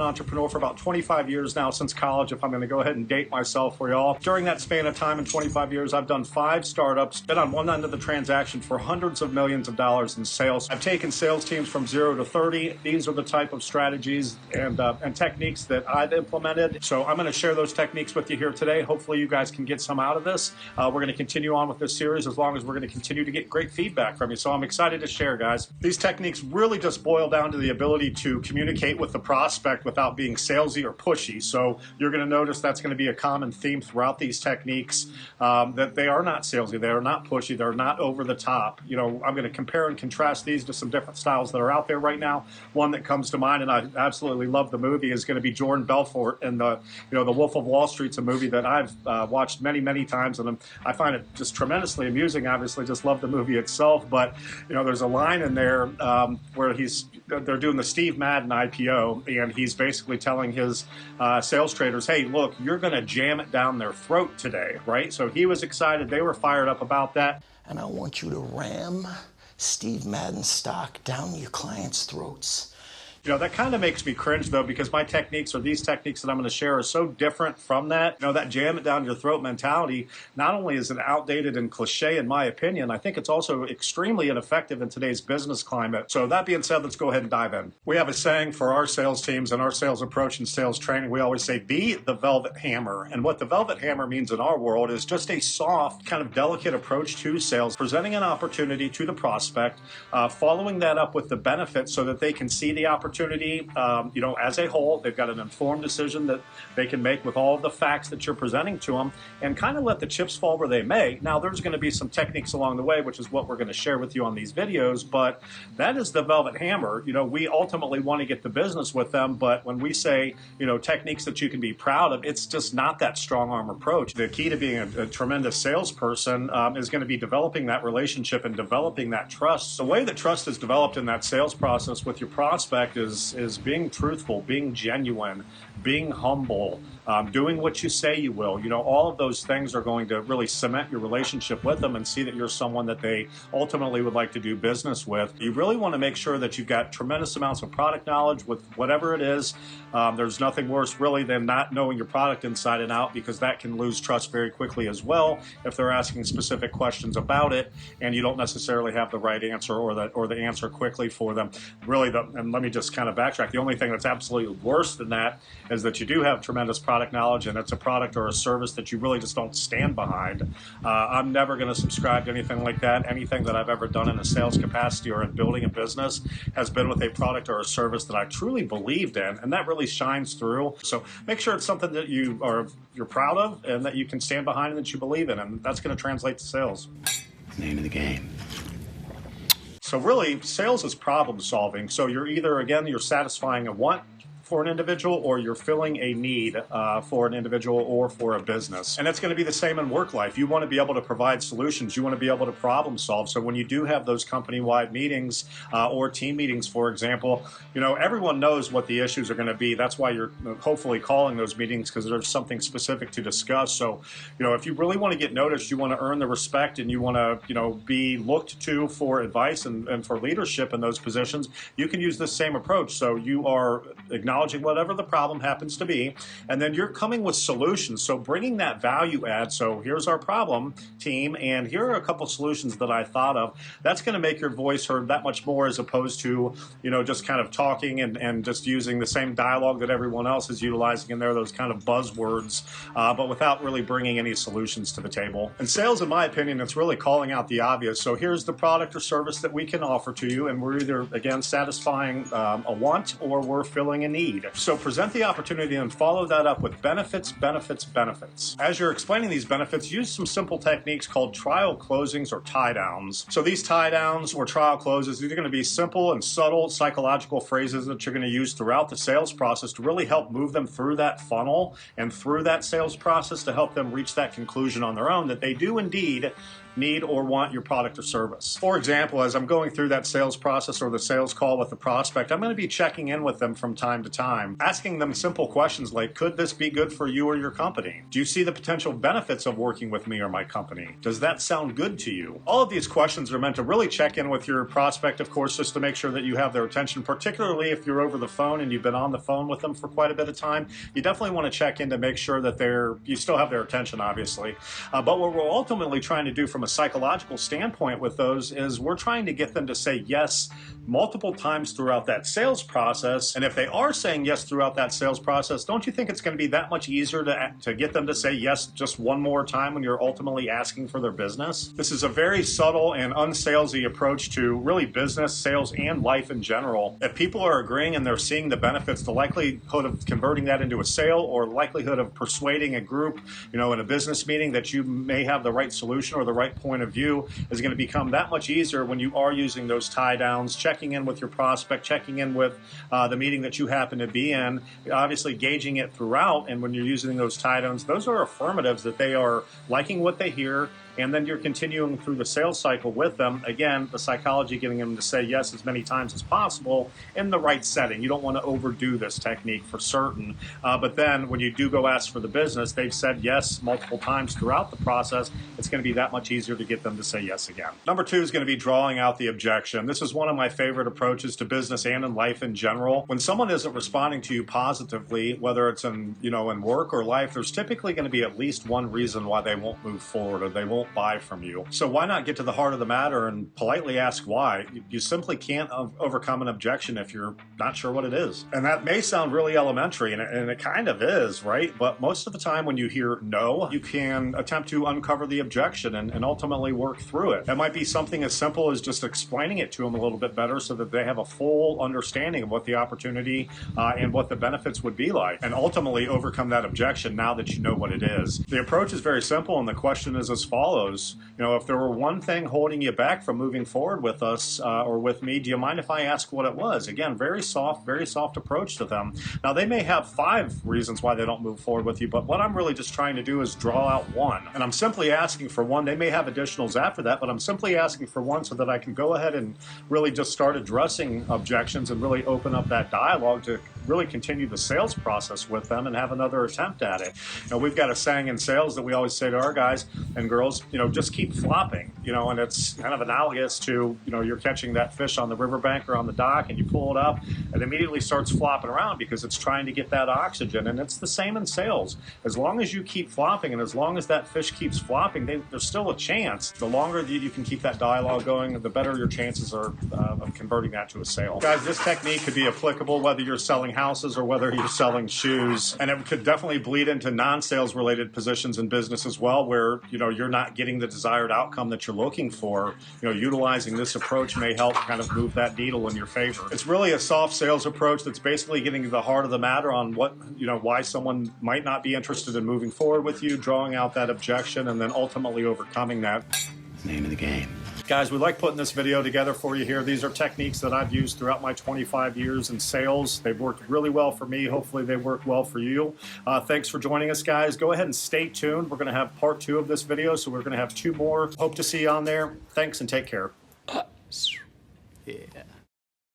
entrepreneur for about 25 years now, since college, if I'm going to go ahead and date myself for y'all. During that span of time in 25 years, I've done 5 startups, been on one end of the transaction for hundreds of millions of dollars in sales. I've taken sales teams from 0 to 30. These are the type of strategies and techniques that I've implemented. So I'm going to share those techniques with you here today. Hopefully you guys can get some out of this. We're going to continue on with this series as long as we're going to continue to get great feedback from you. So I'm excited to share, guys. These techniques really just boil down to the ability to communicate with the prospect without being salesy or pushy. So you're going to notice that's going to be a common theme throughout these techniques, that they are not salesy, they are not pushy, they're not over the top. You know, I'm going to compare and contrast these to some different styles that are out there right now. One that comes to mind, and I absolutely love the movie, is going to be Jordan Belfort and the Wolf of Wall Street's a movie that I've watched many times, and I find it just tremendously amusing. Obviously, just love the movie itself, but there's a line in there where they're doing the Steve Madden IPO, and he's basically telling his sales traders, hey, look, you're going to jam it down their throat today, right? So he was excited. They were fired up about that. And I want you to ram Steve Madden stock down your clients' throats. That kind of makes me cringe, though, because my techniques, or these techniques that I'm going to share, are so different from that. That jam it down your throat mentality, not only is it outdated and cliche, in my opinion, I think it's also extremely ineffective in today's business climate. So that being said, let's go ahead and dive in. We have a saying for our sales teams and our sales approach and sales training. We always say, be the velvet hammer. And what the velvet hammer means in our world is just a soft, kind of delicate approach to sales, presenting an opportunity to the prospect, following that up with the benefits so that they can see the opportunity, as a whole. They've got an informed decision that they can make with all of the facts that you're presenting to them, and kind of let the chips fall where they may. Now, there's going to be some techniques along the way, which is what we're going to share with you on these videos, but that is the velvet hammer. We ultimately want to get the business with them, but when we say, techniques that you can be proud of, it's just not that strong arm approach. The key to being a tremendous salesperson is going to be developing that relationship and developing that trust. The way that trust is developed in that sales process with your prospect is being truthful, being genuine, being humble, doing what you say you will. All of those things are going to really cement your relationship with them and see that you're someone that they ultimately would like to do business with. You really want to make sure that you've got tremendous amounts of product knowledge with whatever it is. There's nothing worse really than not knowing your product inside and out, because that can lose trust very quickly as well if they're asking specific questions about it and you don't necessarily have the right answer or the answer quickly for them. Really, and let me just kind of backtrack. The only thing that's absolutely worse than that is that you do have tremendous product knowledge and it's a product or a service that you really just don't stand behind. I'm never going to subscribe to anything like that. Anything that I've ever done in a sales capacity or in building a business has been with a product or a service that I truly believed in, and that really shines through. So make sure it's something that you're proud of and that you can stand behind and that you believe in, and that's going to translate to sales. Name of the game. So really, sales is problem solving. So you're either, again, you're satisfying a want for an individual, or you're filling a need for an individual or for a business. And it's going to be the same in work life. You want to be able to provide solutions. You want to be able to problem solve. So when you do have those company-wide meetings or team meetings, for example, everyone knows what the issues are going to be. That's why you're hopefully calling those meetings, because there's something specific to discuss. So, if you really want to get noticed, you want to earn the respect and you want to, be looked to for advice and for leadership in those positions, you can use this same approach. So you are acknowledging whatever the problem happens to be, and then you're coming with solutions. So bringing that value add. So here's our problem, team, and here are a couple solutions that I thought of. That's going to make your voice heard that much more, as opposed to, just kind of talking and just using the same dialogue that everyone else is utilizing in there, those kind of buzzwords, but without really bringing any solutions to the table. In sales, in my opinion, it's really calling out the obvious. So here's the product or service that we can offer to you, and we're either, again, satisfying a want or we're filling a need. So present the opportunity and follow that up with benefits, benefits, benefits. As you're explaining these benefits, use some simple techniques called trial closings or tie downs. So these tie downs or trial closes, these are going to be simple and subtle psychological phrases that you're going to use throughout the sales process to really help move them through that funnel and through that sales process to help them reach that conclusion on their own that they do indeed need or want your product or service. For example, as I'm going through that sales process or the sales call with the prospect, I'm going to be checking in with them from time to time. Asking them simple questions like, could this be good for you or your company? Do you see the potential benefits of working with me or my company? Does that sound good to you? All of these questions are meant to really check in with your prospect, of course, just to make sure that you have their attention, particularly if you're over the phone and you've been on the phone with them for quite a bit of time. You definitely want to check in to make sure that you still have their attention, obviously. But what we're ultimately trying to do from a psychological standpoint with those is we're trying to get them to say yes multiple times throughout that sales process. And if they are saying yes throughout that sales process, don't you think it's going to be that much easier to get them to say yes just one more time when you're ultimately asking for their business? This is a very subtle and unsalesy approach to really business, sales, and life in general. If people are agreeing and they're seeing the benefits, the likelihood of converting that into a sale or likelihood of persuading a group, in a business meeting that you may have the right solution or the right point of view is going to become that much easier when you are using those tie downs, checking in with your prospect, checking in with the meeting that you happen to be in, obviously gauging it throughout. And when you're using those tie downs, those are affirmatives that they are liking what they hear. And then you're continuing through the sales cycle with them. Again, the psychology getting them to say yes as many times as possible in the right setting. You don't want to overdo this technique for certain. But then when you do go ask for the business, they've said yes multiple times throughout the process. It's going to be that much easier to get them to say yes again. Number 2 is going to be drawing out the objection. This is one of my favorite approaches to business and in life in general. When someone isn't responding to you positively, whether it's in work or life, there's typically going to be at least one reason why they won't move forward or they won't buy from you. So why not get to the heart of the matter and politely ask why? You simply can't overcome an objection if you're not sure what it is. And that may sound really elementary, and it kind of is, right? But most of the time when you hear no, you can attempt to uncover the objection and ultimately work through it. It might be something as simple as just explaining it to them a little bit better so that they have a full understanding of what the opportunity and what the benefits would be like, and ultimately overcome that objection now that you know what it is. The approach is very simple, and the question is as follows. If there were one thing holding you back from moving forward with us or with me, do you mind if I ask what it was? Again, very soft approach to them. Now, they may have 5 reasons why they don't move forward with you, but what I'm really just trying to do is draw out one. And I'm simply asking for one. They may have additionals after that, but I'm simply asking for one so that I can go ahead and really just start addressing objections and really open up that dialogue to really continue the sales process with them and have another attempt at it. We've got a saying in sales that we always say to our guys and girls, just keep flopping, and it's kind of analogous to, you're catching that fish on the riverbank or on the dock and you pull it up and immediately starts flopping around because it's trying to get that oxygen. And it's the same in sales. As long as you keep flopping and as long as that fish keeps flopping, there's still a chance. The longer you can keep that dialogue going, the better your chances are of converting that to a sale. Guys, this technique could be applicable whether you're selling houses or whether you're selling shoes. And it could definitely bleed into non-sales related positions in business as well, where, you're not getting the desired outcome that you're looking for. Utilizing this approach may help kind of move that needle in your favor. It's really a soft sales approach that's basically getting to the heart of the matter on why someone might not be interested in moving forward with you, drawing out that objection, and then ultimately overcoming that. Name of the game. Guys, we like putting this video together for you here. These are techniques that I've used throughout my 25 years in sales. They've worked really well for me. Hopefully they work well for you. Thanks for joining us, guys. Go ahead and stay tuned. We're going to have part 2 of this video, so we're going to have 2 more. Hope to see you on there. Thanks and take care.